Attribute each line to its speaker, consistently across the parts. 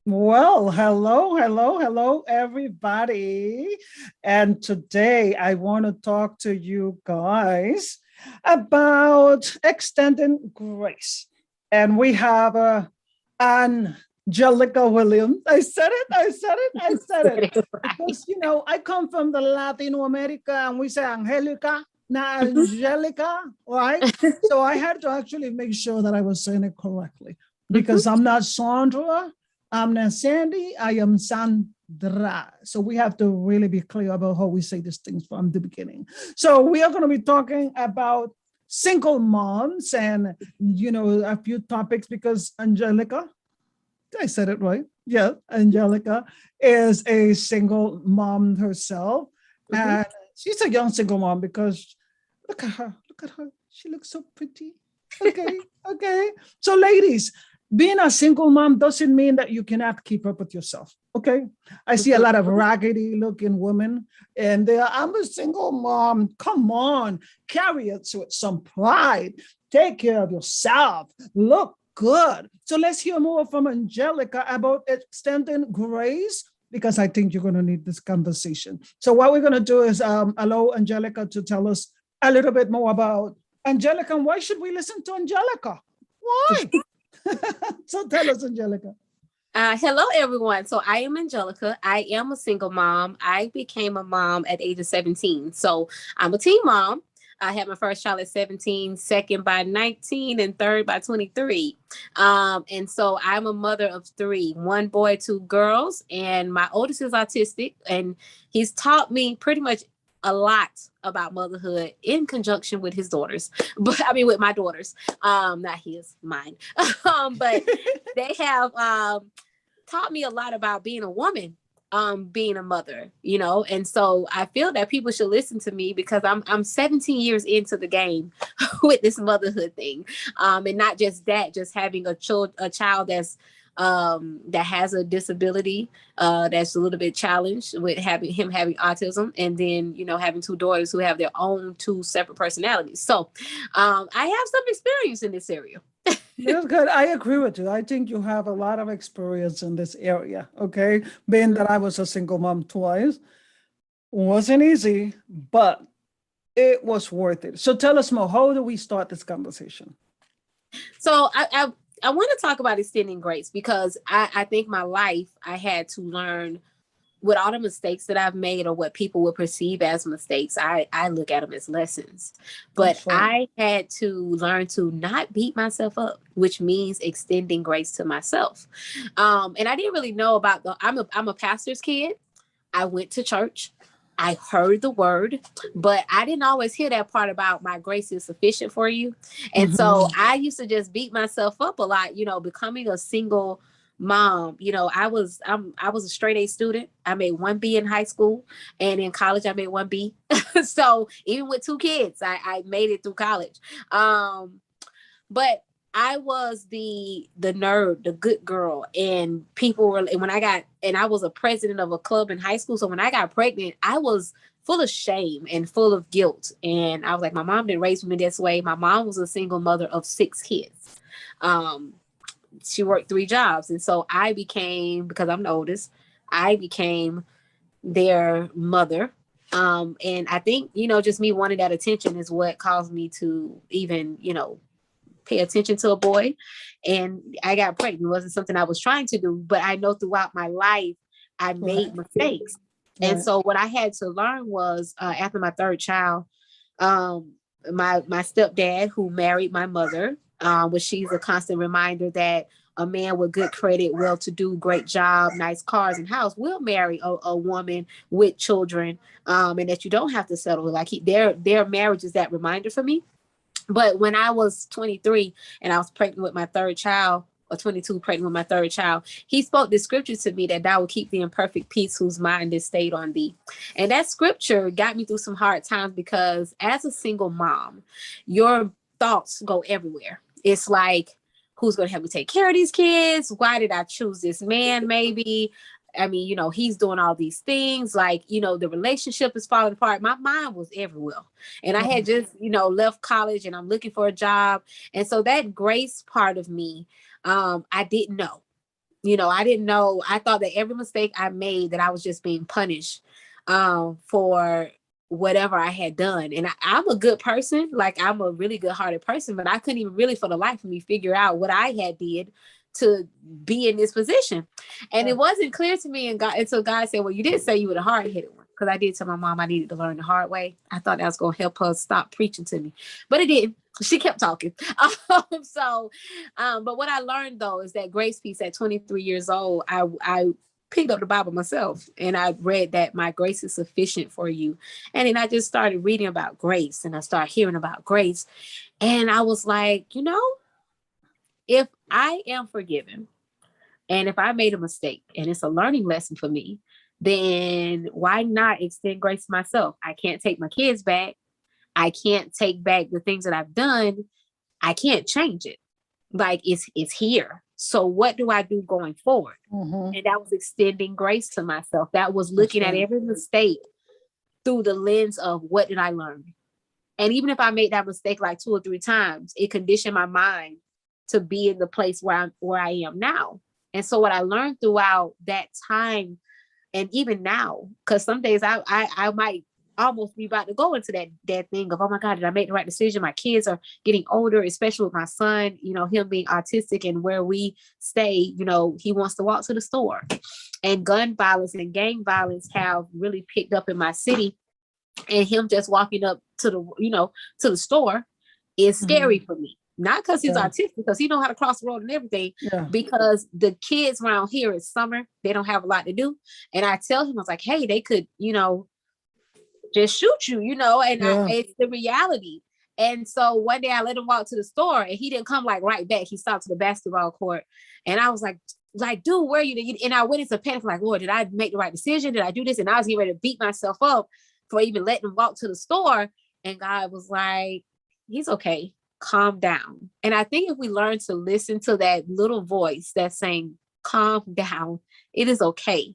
Speaker 1: Well, hello, everybody. And today I want to talk to you guys about extending grace. And we have Angelica Williams. I said it.
Speaker 2: Right.
Speaker 1: Because, I come from the Latino America and we say Angelica, not Angelica, right? So I had to actually make sure that I was saying it correctly
Speaker 2: Mhm.
Speaker 1: because I'm not Sandra. I'm not Sandy. I am Sandra. So we have to really be clear about how we say these things from the beginning. So we are going to be talking about single moms and, a few topics because Angelica, I said it right. Yeah, Angelica is a single mom herself.
Speaker 2: Mhm.
Speaker 1: And she's a young single mom because look at her. Look at her. She looks so pretty. Okay. Okay. So, ladies, being a single mom doesn't mean that you cannot keep up with yourself. Okay. I see a
Speaker 2: Mhm.
Speaker 1: lot of raggedy looking women and they're, I'm a single mom. Come on, carry it with some pride. Take care of yourself. Look good. So let's hear more from Angelica about extending grace because I think you're going to need this conversation. So what we're going to do is allow Angelica to tell us a little bit more about Angelica and why should we listen to Angelica? Why? So tell us, Angelica.
Speaker 2: Hello, everyone. So I am Angelica. I am a single mom. I became a mom at the age of 17. So I'm a teen mom. I had my first child at 17, second by 19, and third by 23. And so I'm a mother of three, one boy, two girls, and my oldest is autistic, and he's taught me pretty much a lot about motherhood in conjunction with his daughters, but I mean with my daughters, not his, mine. But they have taught me a lot about being a woman, being a mother, and so I feel that people should listen to me because I'm 17 years into the game with this motherhood thing. And not just that, just having a child that has a disability, that's a little bit challenged with having autism, and then having two daughters who have their own two separate personalities. So I have some experience in this area.
Speaker 1: That's good. I agree with you. I think you have a lot of experience in this area. Okay. Being that I was a single mom twice, wasn't easy, but it was worth it. So tell us more. How do we start this conversation?
Speaker 2: So I want to talk about extending grace because I think my life I had to learn with all the mistakes that I've made or what people would perceive as mistakes. I look at them as lessons. But
Speaker 1: That's right.
Speaker 2: I had to learn to not beat myself up, which means extending grace to myself. And I didn't really know about I'm a pastor's kid. I went to church. I heard the word, but I didn't always hear that part about my grace is sufficient for you. And so
Speaker 1: Mhm.
Speaker 2: I used to just beat myself up a lot, becoming a single mom. I was a straight A student. I made one B in high school, and in college I made one B. So even with two kids, I made it through college. But I was the nerd, the good girl, and people were. And when I got, and I was a president of a club in high school. So when I got pregnant, I was full of shame and full of guilt. And I was like, my mom didn't raise me this way. My mom was a single mother of six kids. Um, she worked three jobs, and so I became, because I'm the oldest, I became their mother. And I think just me wanting that attention is what caused me to even pay attention to a boy. And I got pregnant. It wasn't something I was trying to do, but I know throughout my life I made
Speaker 1: Right.
Speaker 2: mistakes. And
Speaker 1: Right.
Speaker 2: so what I had to learn was, after my third child, um, my stepdad, who married my mother, which she's a constant reminder that a man with good credit, well-to-do, great job, nice cars and house will marry a woman with children, and that you don't have to settle. Like their marriage is that reminder for me. But when I was 23 and I was pregnant with my third child, or 22 pregnant with my third child, he spoke the scripture to me that thou will keep thee in perfect peace whose mind is stayed on thee. And that scripture got me through some hard times because as a single mom, your thoughts go everywhere. It's like, who's going to help me take care of these kids? Why did I choose this man? Maybe. I mean, he's doing all these things. Like, the relationship is falling apart. My mind was everywhere. And I had
Speaker 1: Right.
Speaker 2: just, left college and I'm looking for a job. And so that grace part of me, I didn't know. I didn't know. I thought that every mistake I made, that I was just being punished for whatever I had done. And I'm a good person. Like, I'm a really good hearted person, but I couldn't even really for the life of me figure out what I had did to be in this position. And it wasn't clear to me until God said, well, you did say you were the hard headed one. Because I did tell my mom I needed to learn the hard way. I thought that was going to help her stop preaching to me, but it didn't. She kept talking. But what I learned though is that grace piece at 23 years old, I picked up the Bible myself and I read that my grace is sufficient for you. And then I just started reading about grace and I started hearing about grace. And I was like, if I am forgiven and if I made a mistake and it's a learning lesson for me, then why not extend grace to myself? I can't take my kids back. I can't take back the things that I've done. I can't change it. Like, it's here. So what do I do going forward?
Speaker 1: Mm-hmm.
Speaker 2: And that was extending grace to myself. That was looking at every mistake through the lens of what did I learn? And even if I made that mistake like 2 or 3 times, it conditioned my mind to be in the place where I am now. And so what I learned throughout that time, and even now, because some days I might almost be about to go into that thing of, oh my God, did I make the right decision? My kids are getting older, especially with my son, him being autistic, and where we stay, he wants to walk to the store. And gun violence and gang violence have really picked up in my city. And him just walking up to the store is scary for me. Not because he's autistic, because he know how to cross the road and everything. Yeah. Because the kids around here, it's summer, they don't have a lot to do. And I tell him, I was like, hey, they could, just shoot you, and it's the reality. And so one day I let him walk to the store and he didn't come like right back. He stopped to the basketball court. And I was like, dude, where are you? And I went into panic, like, Lord, did I make the right decision? Did I do this? And I was getting ready to beat myself up for even letting him walk to the store. And God was like, he's okay. Calm down. And I think if we learn to listen to that little voice that's saying, calm down, it is okay,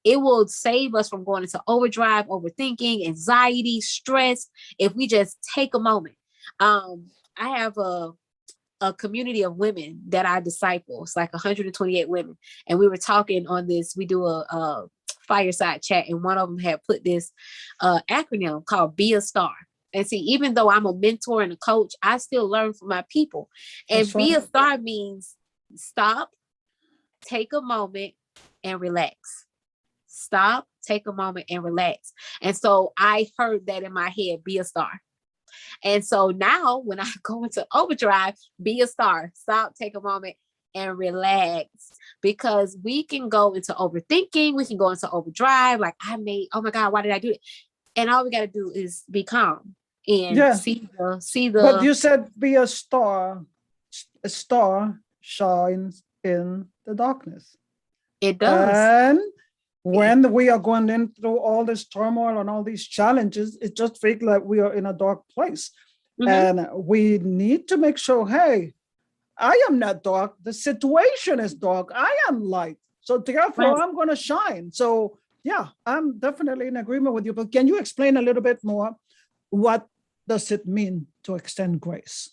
Speaker 2: it will save us from going into overdrive, overthinking, anxiety, stress, if we just take a moment. I have a community of women that I disciple. It's like 128 women. And we were talking on this, we do a fireside chat, and one of them had put this acronym called Be a Star. And see, even though I'm a mentor and a coach, I still learn from my people. And Be a Star means stop, take a moment, and relax. Stop, take a moment, and relax. And so I heard that in my head, be a star. And so now when I go into overdrive, be a star, stop, take a moment, and relax. Because we can go into overthinking, we can go into overdrive, like oh my God, why did I do it? And all we got to do is be calm and see the.
Speaker 1: But you said be a star. A star shines in the darkness.
Speaker 2: It does.
Speaker 1: And when we are going in through all this turmoil and all these challenges, it just feels like we are in a dark place. And we need to make sure, hey, I am not dark. The situation is dark. I am light. So therefore, I'm going to shine. So yeah, I'm definitely in agreement with you. But can you explain a little bit more? What does it mean to extend grace?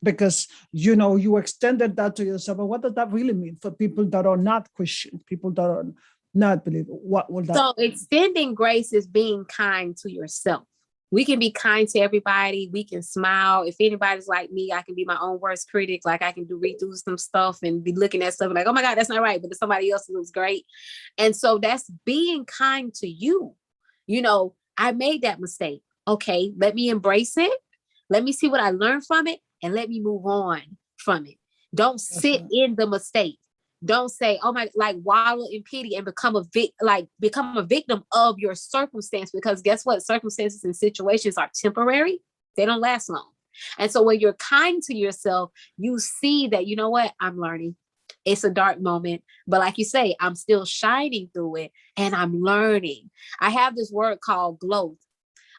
Speaker 1: Because, you extended that to yourself. But what does that really mean for people that are not Christian, people that are not believers? What will that
Speaker 2: So extending grace is being kind to yourself. We can be kind to everybody. We can smile. If anybody's like me, I can be my own worst critic. Like, I can read through some stuff and be looking at stuff like, oh my God, that's not right. But if somebody else looks great. And so that's being kind to you. I made that mistake. Okay, let me embrace it. Let me see what I learned from it. And let me move on from it. Don't sit in the mistake. Don't say, oh my, like wallow in pity and become a victim of your circumstance, because guess what? Circumstances and situations are temporary. They don't last long. And so when you're kind to yourself, you see that, you know what? I'm learning. It's a dark moment, but like you say, I'm still shining through it and I'm learning. I have this word called growth.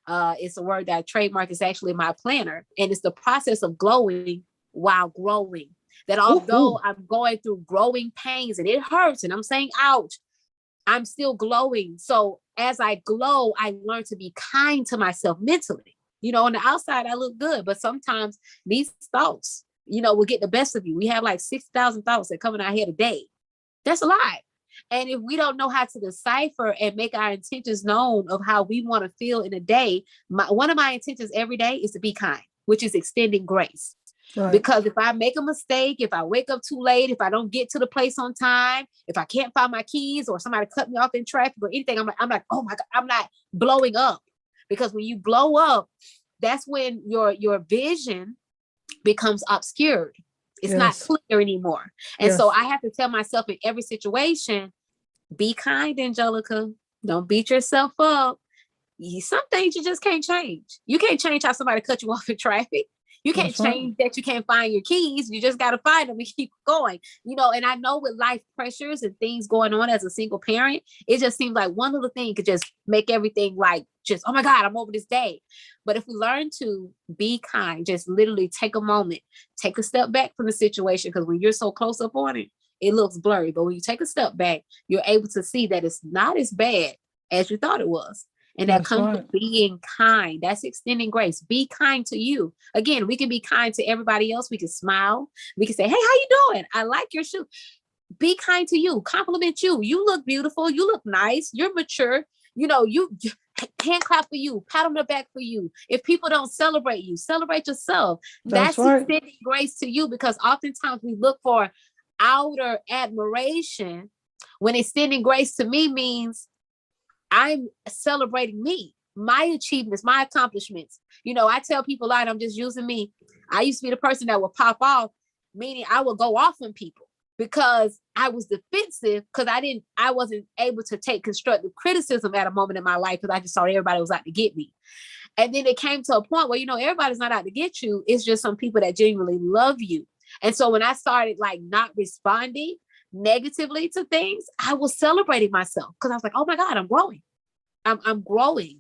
Speaker 2: It's a word that I trademark. Is actually my planner. And it's the process of glowing while growing. That although I'm going through growing pains and it hurts and I'm saying, ouch, I'm still glowing. So as I glow, I learn to be kind to myself mentally. On the outside, I look good, but sometimes these thoughts, will get the best of you. We have like 6,000 thoughts that come in our head a day. That's a lot. And if we don't know how to decipher and make our intentions known of how we want to feel in a day, one of my intentions every day is to be kind, which is extending grace. Right. Because if I make a mistake, if I wake up too late, if I don't get to the place on time, if I can't find my keys or somebody cut me off in traffic or anything, I'm like, oh my God, I'm not blowing up. Because when you blow up, that's when your vision becomes obscured. It's not clear anymore. And so I have to tell myself in every situation, be kind, Angelica. Don't beat yourself up. Some things you just can't change. You can't change how somebody cut you off in traffic. You can't change that you can't find your keys. You just got to find them and keep going. And I know with life pressures and things going on as a single parent, it just seems like one little thing could just make everything like just, oh my God, I'm over this day. But if we learn to be kind, just literally take a moment, take a step back from the situation, because when you're so close up on it, it looks blurry. But when you take a step back, you're able to see that it's not as bad as you thought it was. And that comes with being kind. That's extending grace. Be kind to you. Again, we can be kind to everybody else. We can smile. We can say, hey, how you doing? I like your shoe. Be kind to you. Compliment you. You look beautiful. You look nice. You're mature. You hand clap for you. Pat on the back for you. If people don't celebrate you, celebrate yourself. That's extending grace to you, because oftentimes we look for outer admiration when extending grace to me means I'm celebrating me, my achievements, my accomplishments. I tell people a lot, I'm just using me. I used to be the person that would pop off, meaning I would go off on people because I was defensive, because I wasn't able to take constructive criticism at a moment in my life, because I just thought everybody was out to get me. And then it came to a point where, everybody's not out to get you. It's just some people that genuinely love you. And so when I started not responding negatively to things, I was celebrating myself, because I was like, oh my God, I'm growing. I'm growing.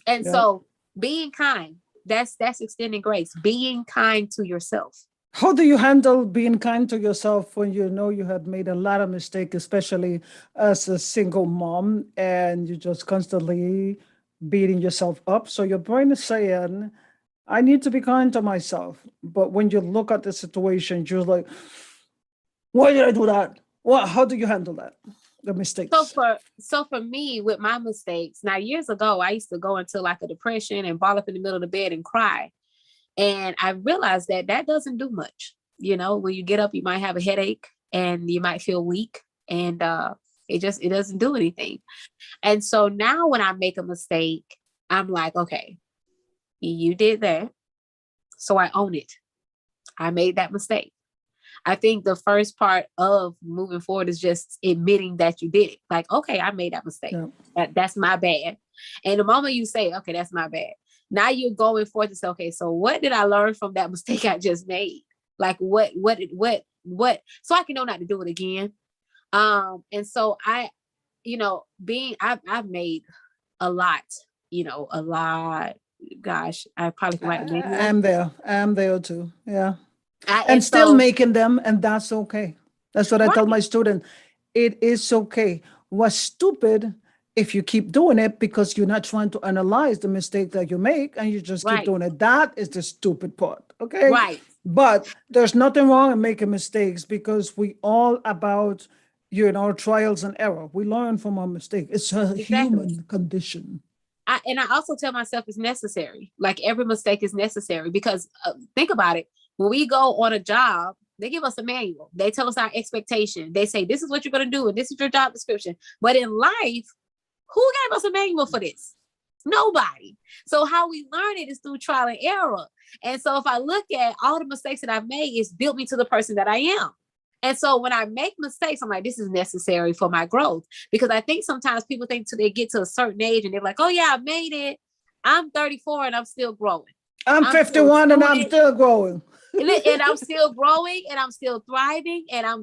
Speaker 2: And so being kind, that's extending grace, being kind to yourself.
Speaker 1: How do you handle being kind to yourself when you had made a lot of mistakes, especially as a single mom, and you're just constantly beating yourself up? So your brain is saying, I need to be kind to myself. But when you look at the situation, you're like, why did I do that? How do you handle that? The mistakes.
Speaker 2: So for me, with my mistakes, now years ago, I used to go into a depression and ball up in the middle of the bed and cry. And I realized that doesn't do much. When you get up, you might have a headache and you might feel weak, and it doesn't do anything. And so now when I make a mistake, I'm like, okay, you did that. So I own it. I made that mistake. I think the first part of moving forward is just admitting that you did it. Like, okay, I made that mistake. Yeah. That's my bad. And the moment you say, okay, that's my bad, now you're going forth to say, okay, so what did I learn from that mistake I just made? Like what, so I can know not to do it again. And so I've made a lot, a lot. Gosh, I probably can write the name.
Speaker 1: I'm there too. Yeah. And still making them, and that's okay. That's what I tell my student. It is okay. What's stupid if you keep doing it because you're not trying to analyze the mistake that you make, and you just keep doing it. That is the stupid part. Okay.
Speaker 2: Right.
Speaker 1: But there's nothing wrong in making mistakes, because we all about, trials and error. We learn from our mistake. It's a human condition.
Speaker 2: And I also tell myself it's necessary. Like every mistake is necessary, because think about it. When we go on a job, they give us a manual. They tell us our expectation. They say, this is what you're going to do, and this is your job description. But in life, who gave us a manual for this? Nobody. So how we learn it is through trial and error. And so if I look at all the mistakes that I've made, it's built me to the person that I am. And so when I make mistakes, I'm like, this is necessary for my growth. Because I think sometimes people think till they get to a certain age and they're like, oh yeah, I made it. I'm 34 and I'm still growing.
Speaker 1: I'm 51 and I'm still growing.
Speaker 2: And I'm still growing, and I'm still thriving, and I'm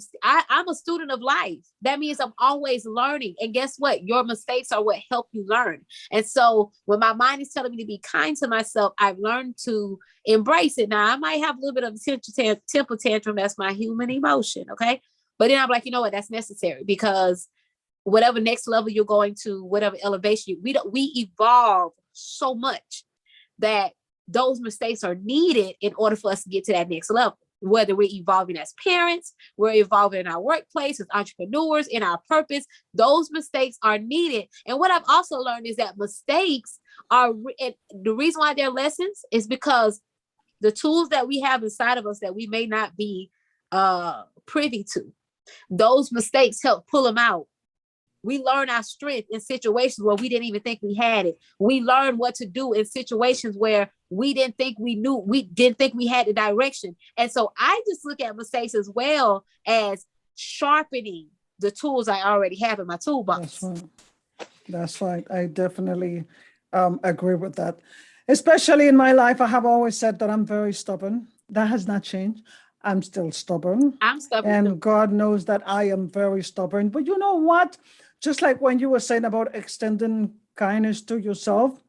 Speaker 2: a student of life. That means I'm always learning. And guess what? Your mistakes are what help you learn. And so when my mind is telling me to be kind to myself, I've learned to embrace it. Now I might have a little bit of a temper tantrum. That's my human emotion. Okay. But then I'm like, you know what? That's necessary, because whatever next level you're going to, whatever elevation, we evolve so much that those mistakes are needed in order for us to get to that next level. whether we're evolving as parents, we're evolving in our workplace as entrepreneurs, in our purpose. Those mistakes are needed. And what I've also learned is that mistakes are, the reason why they're lessons is because the tools that we have inside of us that we may not be privy to, those mistakes help pull them out. We learn our strength in situations where we didn't even think we had it. We learn what to do in situations where we didn't think we knew, we didn't think we had the direction. And so I just look at mistakes as well as sharpening the tools I already have in my toolbox.
Speaker 1: That's right. That's right. I definitely agree with that. Especially in my life, I have always said that I'm very stubborn. That has not changed. I'm still stubborn.
Speaker 2: I'm stubborn.
Speaker 1: And God knows that I am very stubborn. But you know what? Just like when you were saying about extending kindness to yourself,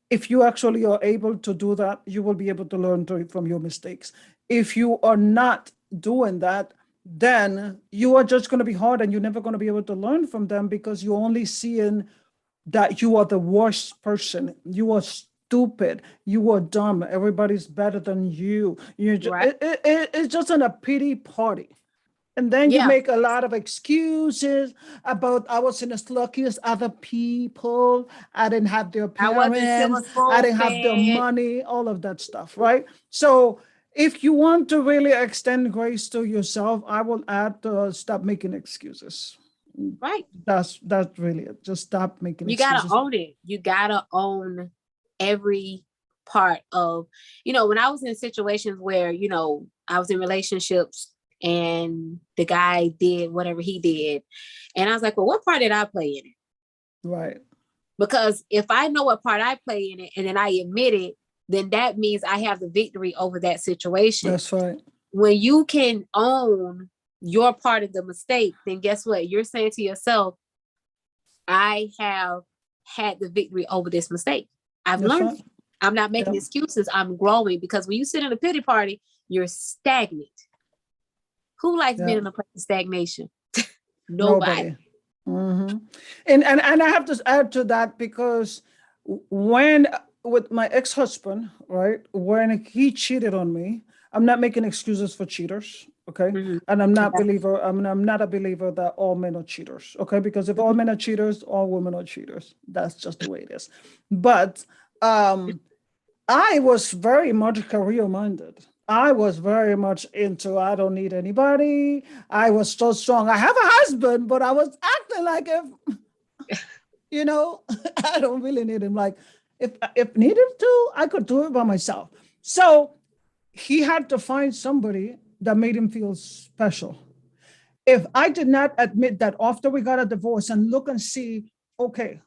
Speaker 1: if you actually are able to do that, you will be able to learn from your mistakes. If you are not doing that, then you are just going to be hard and you're never going to be able to learn from them because you're only seeing that you are the worst person. You are stupid. You are dumb. Everybody's better than you. You're just,
Speaker 2: Right.
Speaker 1: it's just a pity party. And then you make a lot of excuses about I wasn't as lucky as other people. I didn't have their parents. I didn't have their money, all of that stuff, right? So if you want to really extend grace to yourself, I will add stop making excuses.
Speaker 2: Right.
Speaker 1: That's really it. Just stop making
Speaker 2: excuses.
Speaker 1: You
Speaker 2: gotta own it. You gotta own every part of, when I was in situations where, I was in relationships and the guy did whatever he did. And I was like, well, what part did I play in it?
Speaker 1: Right.
Speaker 2: Because if I know what part I play in it and then I admit it, then that means I have the victory over that situation.
Speaker 1: That's right.
Speaker 2: When you can own your part of the mistake, then guess what? You're saying to yourself, I have had the victory over this mistake. I've learned. Right. I'm not making excuses. I'm growing, because when you sit in a pity party, you're stagnant. Who likes being in a place of stagnation? Nobody.
Speaker 1: Mm-hmm. And I have to add to that, because when with my ex-husband, right, when he cheated on me, I'm not making excuses for cheaters, okay? Mm-hmm. And I'm not a believer that all men are cheaters, okay? Because if all men are cheaters, all women are cheaters. That's just the way it is. But I was very much career-minded. I was very much into, I don't need anybody. I was so strong. I have a husband, but I was acting like if, I don't really need him. Like if needed to, I could do it by myself. So he had to find somebody that made him feel special. If I did not admit that after we got a divorce and look and see, okay,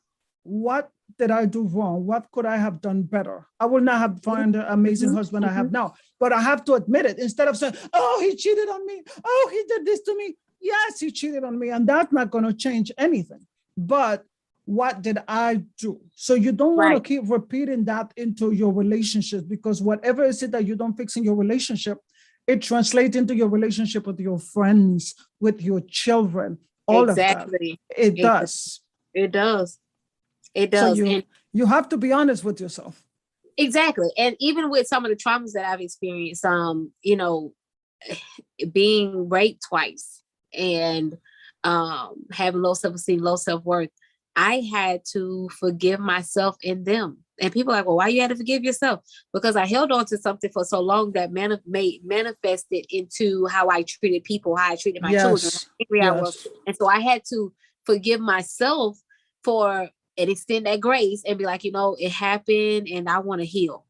Speaker 1: what did I do wrong? What could I have done better? I would not have found the amazing husband I have now. But I have to admit it, instead of saying, oh, he cheated on me. Oh, he did this to me. Yes, he cheated on me. And that's not going to change anything. But what did I do? So you don't want to keep repeating that into your relationship, because whatever is it that you don't fix in your relationship, it translates into your relationship with your friends, with your children, all of that. It does.
Speaker 2: It does. It does.
Speaker 1: So you have to be honest with yourself.
Speaker 2: Exactly. And even with some of the traumas that I've experienced, being raped twice and having low self-esteem, low self-worth, I had to forgive myself and them. And people are like, well, why you had to forgive yourself? Because I held on to something for so long that manifested into how I treated people, how I treated my children, how angry I was. And so I had to forgive myself for and extend that grace and be like, it happened and I want to heal.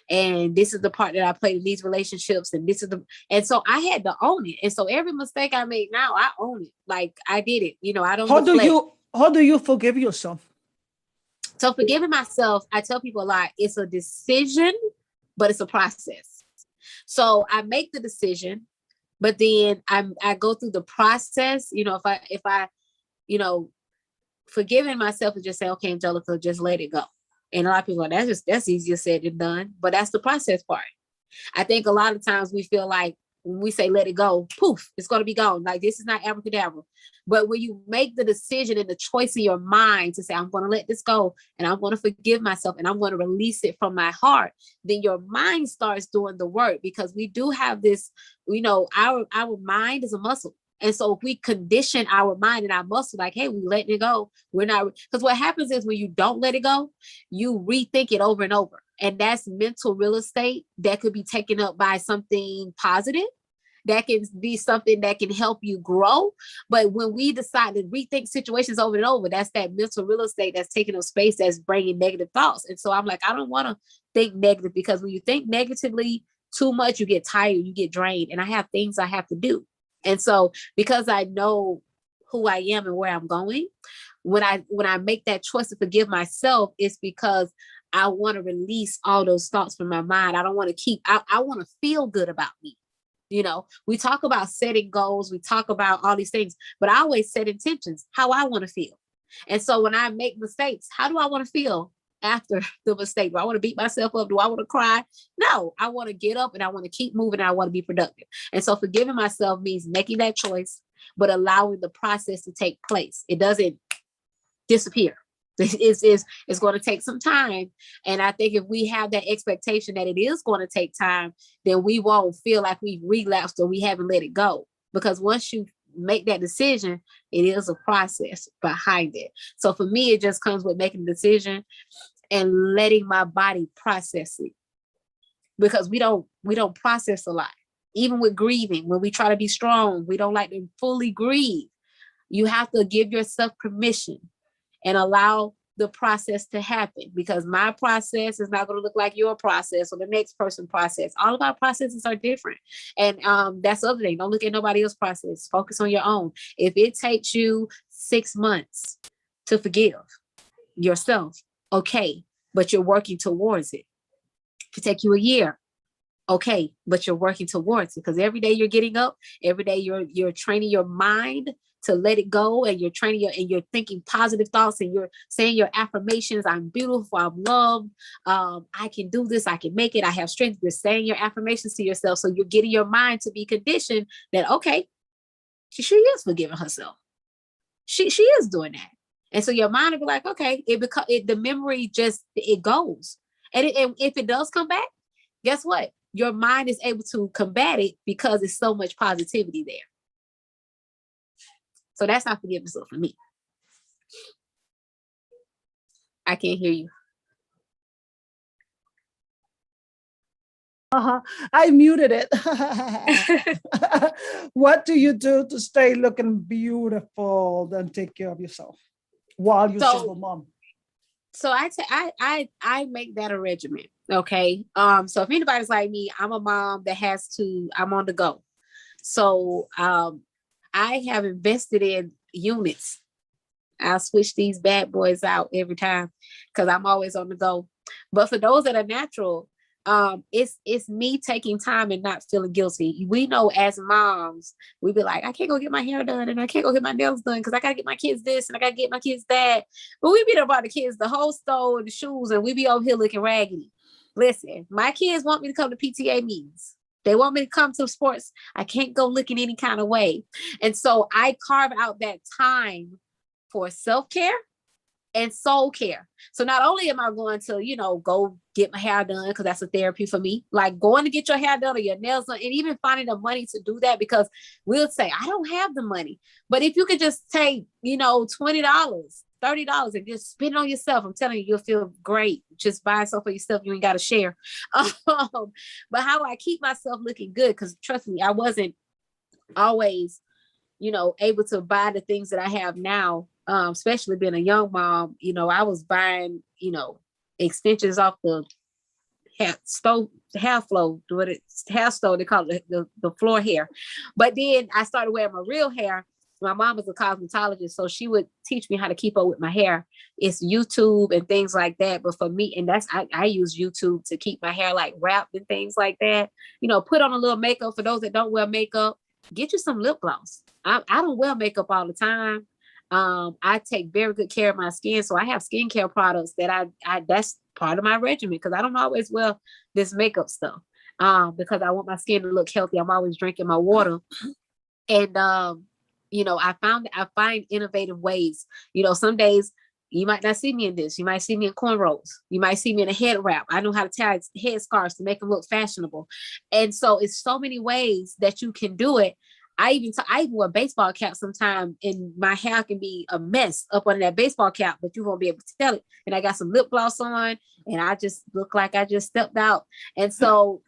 Speaker 2: And this is the part that I played in these relationships. And so I had to own it. And so every mistake I made now, I own it. Like I did it. I don't.
Speaker 1: How do you forgive yourself?
Speaker 2: So forgiving myself, I tell people a lot, it's a decision, but it's a process. So I make the decision, but then I go through the process. If I forgiving myself and just say, okay, Angelica, just let it go. And a lot of people are, that's easier said than done, but that's the process part. I think a lot of times we feel like when we say let it go, poof, it's going to be gone. Like, this is not abracadabra. But when you make the decision and the choice in your mind to say, I'm going to let this go and I'm going to forgive myself and I'm going to release it from my heart, then your mind starts doing the work, because we do have this, our mind is a muscle. And so if we condition our mind and our muscle, like, hey, we letting it go, we're not, because what happens is when you don't let it go, you rethink it over and over. And that's mental real estate that could be taken up by something positive. That can be something that can help you grow. But when we decide to rethink situations over and over, that's that mental real estate that's taking up space, that's bringing negative thoughts. And so I'm like, I don't want to think negative, because when you think negatively too much, you get tired, you get drained. And I have things I have to do. And so because I know who I am and where I'm going, when I make that choice to forgive myself, it's because I want to release all those thoughts from my mind. I don't want to I want to feel good about me. We talk about setting goals, we talk about all these things, but I always set intentions, how I want to feel. And so when I make mistakes, how do I want to feel after the mistake? Do I want to beat myself up? Do I want to cry? No, I want to get up and I want to keep moving and I want to be productive. And so forgiving myself means making that choice, but allowing the process to take place. It doesn't disappear. It's going to take some time. And I think if we have that expectation that it is going to take time, then we won't feel like we've relapsed or we haven't let it go. Because once you make that decision, it is a process behind it. So for me, it just comes with making a decision and letting my body process it. Because we don't process a lot. Even with grieving, when we try to be strong, we don't like to fully grieve. You have to give yourself permission and allow the process to happen, because my process is not going to look like your process or the next person's process. All of our processes are different. And that's the other thing. Don't look at nobody else's process. Focus on your own. If it takes you 6 months to forgive yourself, okay, but you're working towards it. If it takes you a year, okay, but you're working towards it, because every day you're getting up, every day you're training your mind to let it go, and you're training and you're thinking positive thoughts, and you're saying your affirmations. I'm beautiful, I'm loved, I can do this, I can make it, I have strength. You're saying your affirmations to yourself. So you're getting your mind to be conditioned that, okay, she is forgiving herself. She is doing that. And so your mind will be like, okay, the memory just, it goes. And if it does come back, guess what? Your mind is able to combat it because there's so much positivity there. So that's not forgiveness for me. I can't hear you.
Speaker 1: I muted it. What do you do to stay looking beautiful and take care of yourself while you're single mom?
Speaker 2: So I make that a regimen. Okay. So if anybody's like me, I'm a mom that I'm on the go. So I have invested in units. I'll switch these bad boys out every time because I'm always on the go. But for those that are natural, it's me taking time and not feeling guilty. We know as moms, we be like, I can't go get my hair done and I can't go get my nails done because I gotta get my kids this and I gotta get my kids that. But we be about the kids, the whole store, the shoes, and we be over here looking raggedy. Listen, my kids want me to come to PTA meetings. They want me to come to sports. I can't go looking any kind of way. And so I carve out that time for self-care and soul care. So not only am I going to, go get my hair done because that's a therapy for me, like going to get your hair done or your nails done, and even finding the money to do that, because we'll say, I don't have the money. But if you could just take, $20, $30 and just spend it on yourself, I'm telling you, you'll feel great. Just buy stuff for yourself. You ain't got to share. But how I keep myself looking good, because trust me, I wasn't always, able to buy the things that I have now. Especially being a young mom, I was buying, extensions off the hair stove, hair flow, hair stove, they call it the floor hair. But then I started wearing my real hair. My mom was a cosmetologist, so she would teach me how to keep up with my hair. It's YouTube and things like that. But for me, and I use YouTube to keep my hair like wrapped and things like that. Put on a little makeup. For those that don't wear makeup, get you some lip gloss. I don't wear makeup all the time. I take very good care of my skin. So I have skincare products that I that's part of my regimen, because I don't always wear this makeup stuff. because I want my skin to look healthy. I'm always drinking my water. And I find innovative ways. Some days you might not see me in this. You might see me in cornrows. You might see me in a head wrap. I know how to tie head scarves to make them look fashionable. And so it's so many ways that you can do it. I even wear a baseball cap sometime, and my hair can be a mess up under that baseball cap, but you won't be able to tell it. And I got some lip gloss on, and I just look like I just stepped out. And so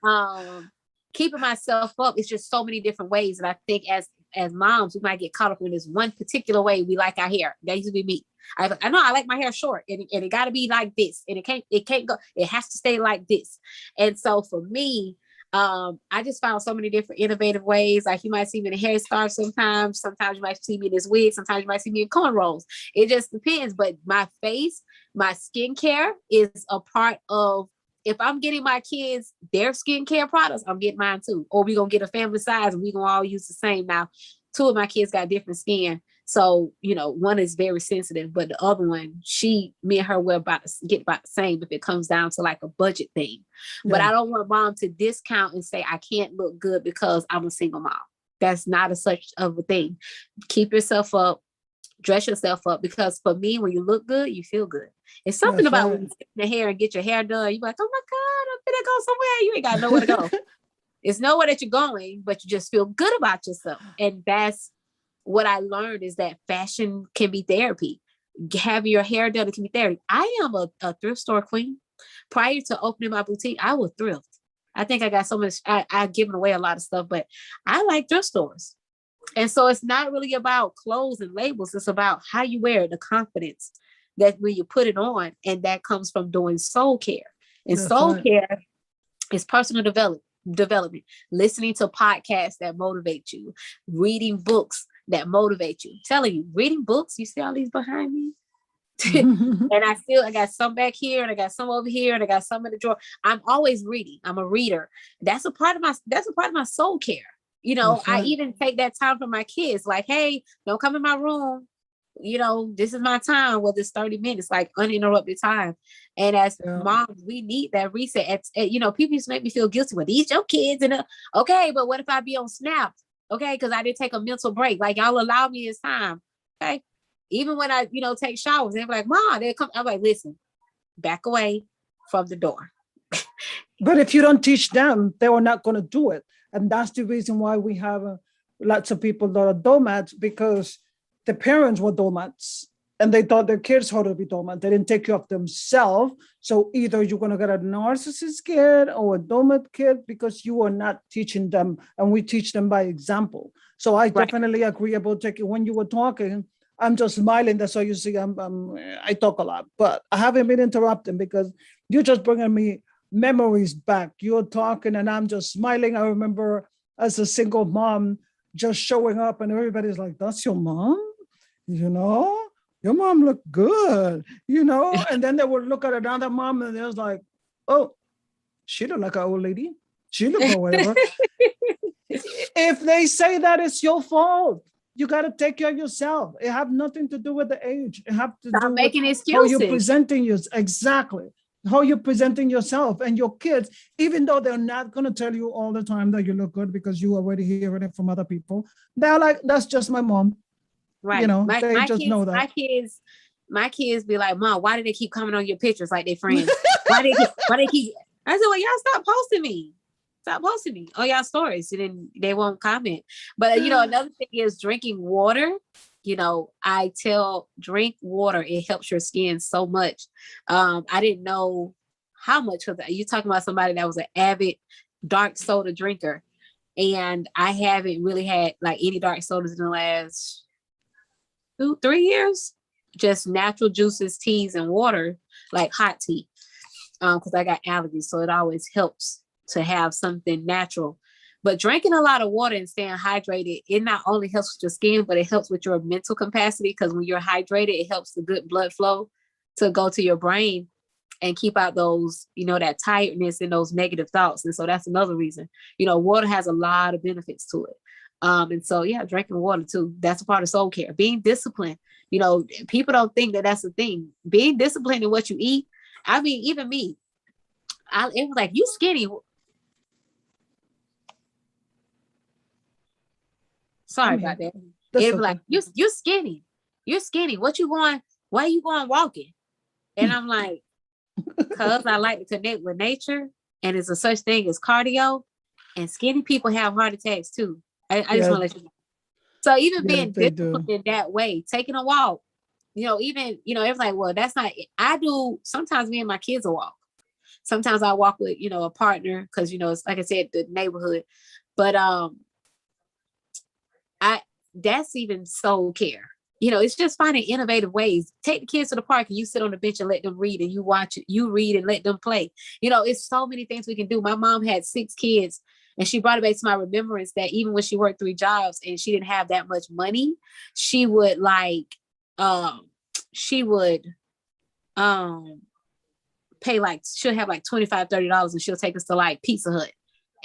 Speaker 2: keeping myself up is just so many different ways. And I think as moms, we might get caught up in this one particular way we like our hair. That used to be me. I know I like my hair short, and it got to be like this, and it can't go. It has to stay like this. And so for me, I just found so many different innovative ways. Like you might see me in a hair scarf sometimes you might see me in this wig, sometimes you might see me in cornrows. It just depends. But my face, my skincare is a part of, if I'm getting my kids their skincare products, I'm getting mine too. Or we're going to get a family size and we're going to all use the same. Now, 2 of my kids got different skin. So, one is very sensitive, but the other one, me and her will get about the same if it comes down to like a budget thing. Yeah. But I don't want mom to discount and say, I can't look good because I'm a single mom. That's not such of a thing. Keep yourself up, dress yourself up, because for me, when you look good, you feel good. It's something about when you sit in the hair and get your hair done, you're like, oh my God, I'm gonna go somewhere. You ain't got nowhere to go. It's nowhere that you're going, but you just feel good about yourself. And that's what I learned, is that fashion can be therapy. Having your hair done, it can be therapy. I am a thrift store queen. Prior to opening my boutique, I was thrift. I think I got so much, I've given away a lot of stuff, but I like thrift stores. And so it's not really about clothes and labels. It's about how you wear it, the confidence that when you put it on, and that comes from doing soul care. And soul care is personal development, listening to podcasts that motivate you, reading books that motivate you. I'm telling you, reading books, you see all these behind me? And I got some back here, and I got some over here, and I got some in the drawer. I'm always reading. I'm a reader. That's a part of my soul care. I even take that time for my kids. Like, hey, don't come in my room. This is my time, whether it's 30 minutes, like uninterrupted time. And as moms, we need that reset. People used to make me feel guilty. Well, these your kids, and okay, but what if I be on Snap? Okay, because I didn't take a mental break. Like, y'all allow me this time. Okay, even when I, take showers, they're like, Mom, they come. I'm like, listen, back away from the door.
Speaker 1: But if you don't teach them, they are not going to do it. And that's the reason why we have lots of people that are doormats, because the parents were doormats and they taught their kids how to be doormats. They didn't take care of themselves. So either you're going to get a narcissist kid or a doormat kid, because you are not teaching them, and we teach them by example. So I definitely agree about taking, when you were talking, I'm just smiling. That's why you see I talk a lot, but I haven't been interrupting because you're just bringing me memories back. You're talking and I'm just smiling. I remember as a single mom just showing up and everybody's like, that's your mom? Your mom looked good, and then they would look at another mom and they was like, oh, she look like an old lady. She look or whatever. If they say that, it's your fault. You got to take care of yourself. It have nothing to do with the age. It have to do with
Speaker 2: excuses.
Speaker 1: How you're presenting yourself. Exactly. How you're presenting yourself, and your kids, even though they're not going to tell you all the time that you look good because you already hearing it from other people. They're like, that's just my mom.
Speaker 2: Right.
Speaker 1: They just know that.
Speaker 2: My kids be like, Mom, why do they keep coming on your pictures like they friends? why they keep? I said, well, y'all stop posting me. Stop posting me on y'all stories. And then they won't comment. But, another thing is drinking water. I drink water. It helps your skin so much. I didn't know how much of that. You're talking about somebody that was an avid dark soda drinker. And I haven't really had like any dark sodas in the last 2-3 years. Just natural juices, teas, and water, like hot tea. Because I got allergies. So it always helps to have something natural. But drinking a lot of water and staying hydrated, it not only helps with your skin, but it helps with your mental capacity. Because when you're hydrated, it helps the good blood flow to go to your brain and keep out those, that tiredness and those negative thoughts. And so that's another reason. Water has a lot of benefits to it. And so, drinking water too, that's a part of soul care. Being disciplined, people don't think that that's a thing. Being disciplined in what you eat. I mean, even me, it was like, you skinny. Sorry
Speaker 1: I'm
Speaker 2: about
Speaker 1: here.
Speaker 2: that.
Speaker 1: That's
Speaker 2: It'd be
Speaker 1: okay.
Speaker 2: like, you're skinny. You're skinny. What you going? Why you going walking? And I'm like, cause I like to connect with nature, and it's a such thing as cardio, and skinny people have heart attacks too. I just
Speaker 1: Yeah,
Speaker 2: want to let you know. So even
Speaker 1: yes,
Speaker 2: being
Speaker 1: they
Speaker 2: disciplined
Speaker 1: do.
Speaker 2: in that way, taking a walk, even, it's like, well, that's not, I do, sometimes me and my kids will walk. Sometimes I walk with, a partner, because, it's like I said, the neighborhood. But I that's even soul care. It's just finding innovative ways. Take the kids to the park and you sit on the bench and let them read, and you watch it, you read and let them play. It's so many things we can do. My mom had 6 kids, and she brought it back to my remembrance that even when she worked 3 jobs and she didn't have that much money, she would she would pay, like, she'll have like $25-$30, and she'll take us to like Pizza Hut,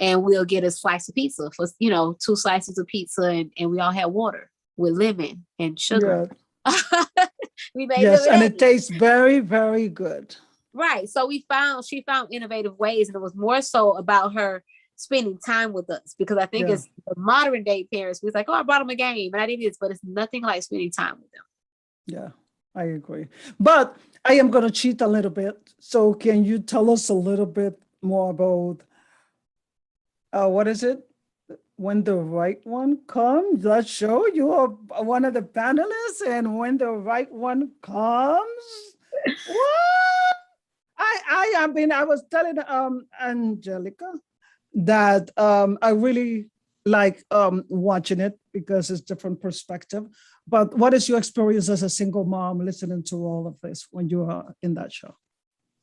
Speaker 2: and we'll get a slice of pizza for 2 slices of pizza, and we all had water with lemon and sugar.
Speaker 1: Yeah.
Speaker 2: We made
Speaker 1: Yes, and it
Speaker 2: lemonade.
Speaker 1: tastes very, very good.
Speaker 2: Right. So she found innovative ways, and it was more so about her spending time with us, because I think
Speaker 1: Yeah,
Speaker 2: it's the modern day parents. We was like, oh, I brought them a game and I did this, but it's nothing like spending time with them.
Speaker 1: yeah, I agree. But I am going to cheat a little bit. So can you tell us a little bit more about what is it? When the right one comes, that show you are one of the panelists, and when the right one comes, what? I was telling Angelica that I really like watching it because it's different perspective. But what is your experience as a single mom listening to all of this when you are in that show?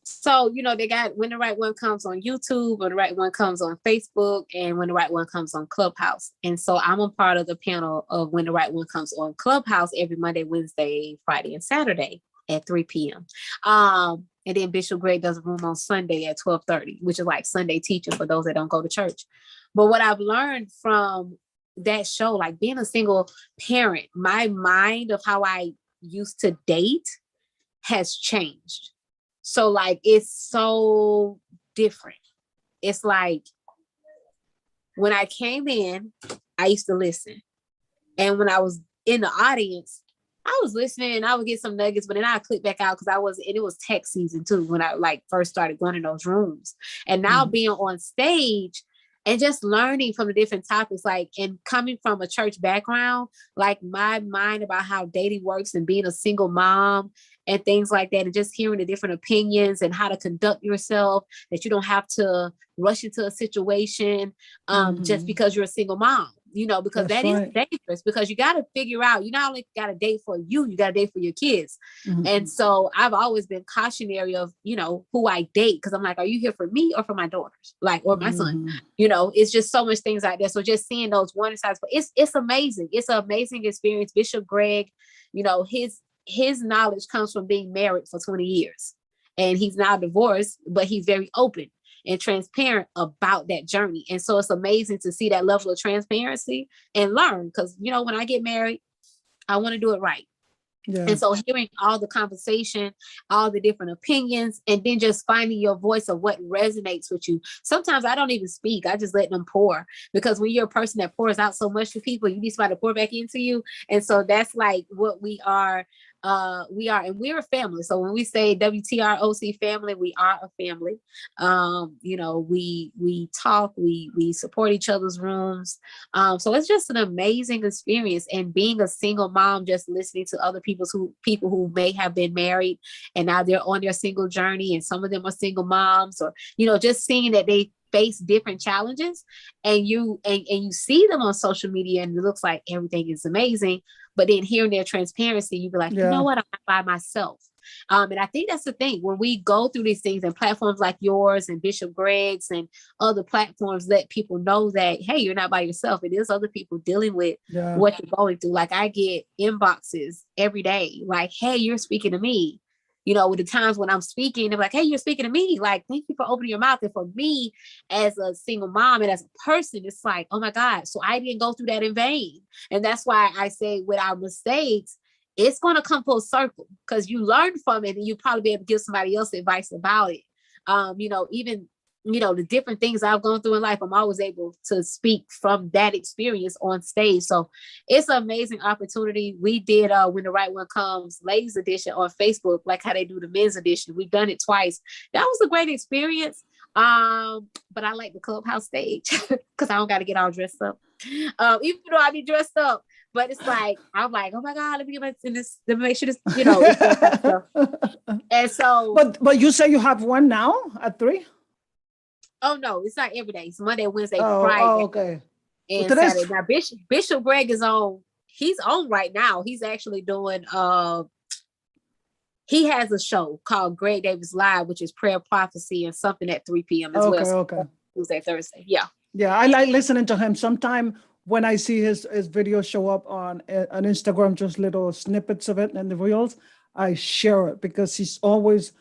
Speaker 2: So, they got When the Right One comes on YouTube, When the Right One comes on Facebook, and When the Right One comes on Clubhouse. And so I'm a part of the panel of When the Right One comes on Clubhouse every Monday, Wednesday, Friday, and Saturday at 3 p.m. And then Bishop Greg does a room on Sunday at 12:30, which is like Sunday teaching for those that don't go to church. But what I've learned from that show, like being a single parent, my mind of how I used to date has changed. So like, it's so different. It's like, when I came in, I used to listen. And when I was in the audience, I was listening and I would get some nuggets, but then I click back out, because it was tech season too, when I like first started going in those rooms. And now being on stage and just learning from the different topics, like, and coming from a church background, like my mind about how dating works and being a single mom and things like that, and just hearing the different opinions and how to conduct yourself, that you don't have to rush into a situation just because you're a single mom, because
Speaker 1: That's
Speaker 2: that is
Speaker 1: right.
Speaker 2: dangerous, because you got to figure out, you not only got to date for you got to date for your kids. And so I've always been cautionary of, who I date, because I'm like, are you here for me or for my daughters, like, or my son? It's just so much things like that. So just seeing those warning signs, but it's amazing. It's an amazing experience. Bishop Greg, his knowledge comes from being married for 20 years, and he's now divorced, but he's very open and transparent about that journey. And so it's amazing to see that level of transparency and learn, because, when I get married, I want to do it right.
Speaker 1: Yeah.
Speaker 2: And so hearing all the conversation, all the different opinions, and then just finding your voice of what resonates with you. Sometimes I don't even speak. I just let them pour, because when you're a person that pours out so much to people, you need somebody to pour back into you. And so that's like what we are. And we're a family. So when we say WTROC family, we are a family. We talk, we support each other's rooms. So it's just an amazing experience. And being a single mom, just listening to other people who may have been married and now they're on their single journey, and some of them are single moms, or just seeing that they face different challenges, and you see them on social media, and it looks like everything is amazing, but then hearing their transparency, you be like, you know what, I'm not by myself. And I think that's the thing, when we go through these things, and platforms like yours and Bishop Greg's and other platforms let people know that, hey, you're not by yourself. It is other people dealing with what you're going through. Like, I get inboxes every day, like, hey, you're speaking to me. With the times when I'm speaking, they're like, hey, you're speaking to me. Like, thank you for opening your mouth. And for me, as a single mom and as a person, it's like, oh my God, so I didn't go through that in vain. And that's why I say, with our mistakes, it's going to come full circle, because you learn from it, and you probably be able to give somebody else advice about it. Even the different things I've gone through in life, I'm always able to speak from that experience on stage. So it's an amazing opportunity. We did When the Right One Comes ladies edition on Facebook, like how they do the men's edition. We've done it twice. That was a great experience. But I like the clubhouse stage because I don't got to get all dressed up. Even though I be dressed up, but it's like, I'm like, oh my God, let me get in this, let me make sure this, and so.
Speaker 1: But you say you have one now at 3?
Speaker 2: Oh no, it's not every day. It's Monday, Wednesday,
Speaker 1: Oh,
Speaker 2: Friday,
Speaker 1: okay.
Speaker 2: and Saturday. Now Bishop Greg is on. He's on right now. He's actually doing. He has a show called Greg Davis Live, which is prayer, prophecy, and something at 3 p.m. as well.
Speaker 1: Okay.
Speaker 2: Tuesday, Thursday. Yeah.
Speaker 1: Yeah, I like listening to him. Sometime when I see his videos show up on Instagram, just little snippets of it and the reels, I share it because he's always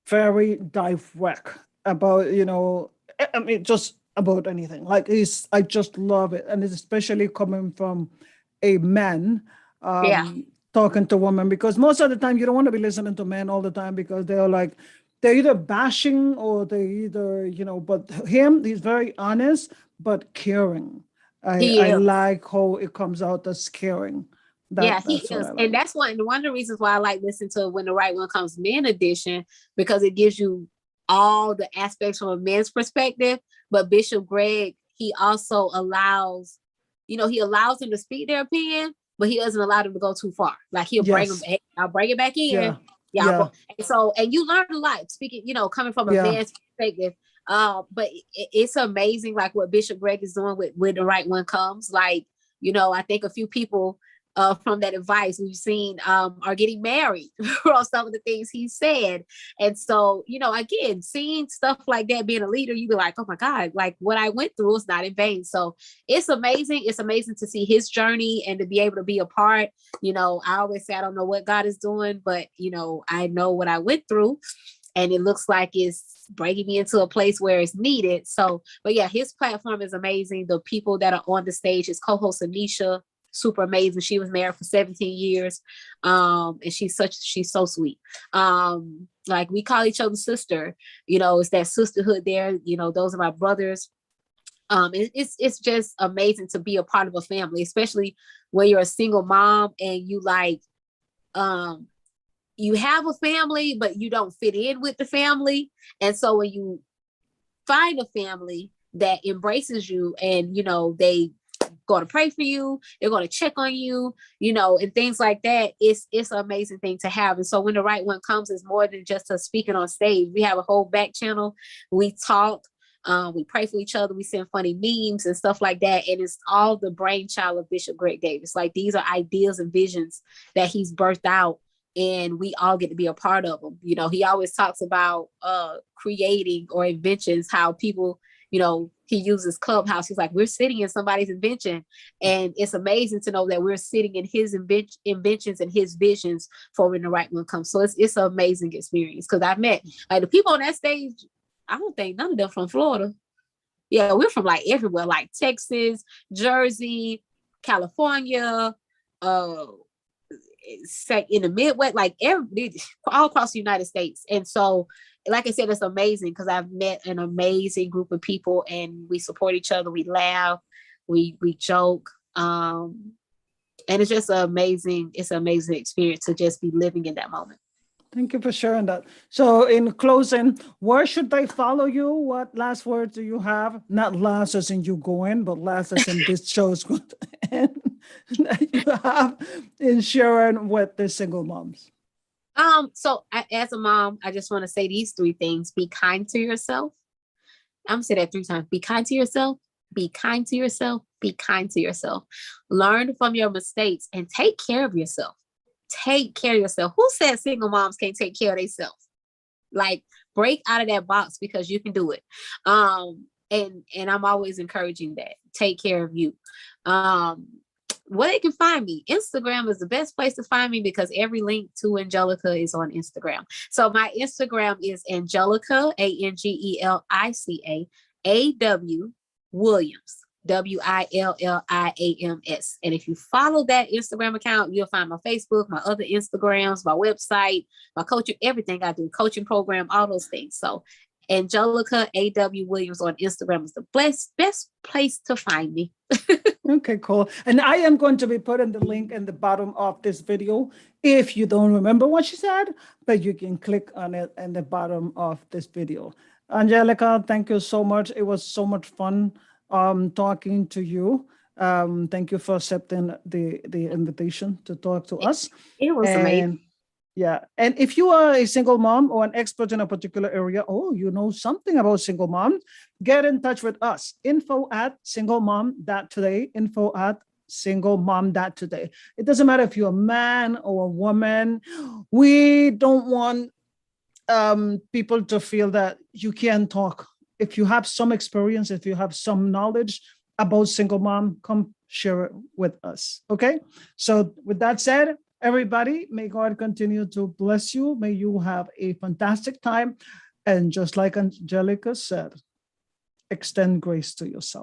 Speaker 1: very direct about, I mean, just about anything. Like I just love it. And it's especially coming from a man talking to women, because most of the time you don't want to be listening to men all the time because they're either bashing or they either, but he's very honest, but caring. I like how it comes out as caring.
Speaker 2: He is. And that's one of the reasons why I like listening to When the Right One Comes Men edition, because it gives you all the aspects from a man's perspective. But Bishop Greg, he also allows, he allows them to speak their opinion, but he doesn't allow them to go too far. Like he'll bring them, hey, I'll bring it back in. Yeah. And you learn a lot speaking, coming from a man's perspective. But it's amazing, like what Bishop Greg is doing with When the Right One Comes. Like, I think a few people from that advice we've seen are getting married from some of the things he said. And so, again, seeing stuff like that, being a leader, you be like, oh my God, like what I went through was not in vain. So it's amazing. It's amazing to see his journey and to be able to be a part. I always say, I don't know what God is doing, but, I know what I went through. And it looks like it's bringing me into a place where it's needed. So, but yeah, his platform is amazing. The people that are on the stage, his co-host Anisha, super amazing. She was married for 17 years. And she's so sweet. Like we call each other sister, it's that sisterhood there. Those are my brothers. It's just amazing to be a part of a family, especially when you're a single mom and you you have a family, but you don't fit in with the family. And so when you find a family that embraces you and, they going to pray for you, they're going to check on you, and things like that, it's an amazing thing to have. And so When the Right One Comes is more than just us speaking on stage. We have a whole back channel. We talk, we pray for each other, we send funny memes and stuff like that. And it's all the brainchild of Bishop Greg Davis. Like these are ideas and visions that he's birthed out, and we all get to be a part of them. He always talks about creating or inventions, how people, he uses Clubhouse. He's like, we're sitting in somebody's invention. And it's amazing to know that we're sitting in his inventions and his visions for When the Right One Comes. So it's an amazing experience, because I've met like the people on that stage. I don't think none of them from Florida. Yeah, we're from like everywhere, like Texas, Jersey, California, in the Midwest, like all across the United States. And so, like I said, it's amazing because I've met an amazing group of people, and we support each other. We laugh, we joke, and it's just an amazing experience to just be living in that moment.
Speaker 1: Thank you for sharing that. So in closing, where should they follow you? What last words do you have? Not last as in you going, but last as in this show's going to end. That you have in sharing with the single moms.
Speaker 2: So as a mom, I just want to say these 3 things. Be kind to yourself. I'm going to say that 3 times. Be kind to yourself. Be kind to yourself. Be kind to yourself. Learn from your mistakes and take care of yourself. Take care of yourself. Who said single moms can't take care of themselves? Like, break out of that box, because you can do it. And I'm always encouraging that. Take care of you. Where they can find me, Instagram is the best place to find me, because every link to Angelica is on Instagram. So my Instagram is Angelica, Angelica, AW Williams, WILLIAMS. And if you follow that Instagram account, you'll find my Facebook, my other Instagrams, my website, my coaching, everything I do, coaching program, all those things. So Angelica A.W. Williams on Instagram is the best place to find me.
Speaker 1: Okay, cool. And I am going to be putting the link in the bottom of this video if you don't remember what she said, but you can click on it in the bottom of this video. Angelica, thank you so much. It was so much fun talking to you. Thank you for accepting the invitation to talk to us.
Speaker 2: It was amazing.
Speaker 1: Yeah. And if you are a single mom or an expert in a particular area, or you know something about single mom, get in touch with us. info@singlemom.today, info@singlemom.today. It doesn't matter if you're a man or a woman. We don't want people to feel that you can't talk. If you have some experience, if you have some knowledge about single mom, come share it with us. Okay. So with that said, everybody, may God continue to bless you. May you have a fantastic time. And just like Angelica said, extend grace to yourself.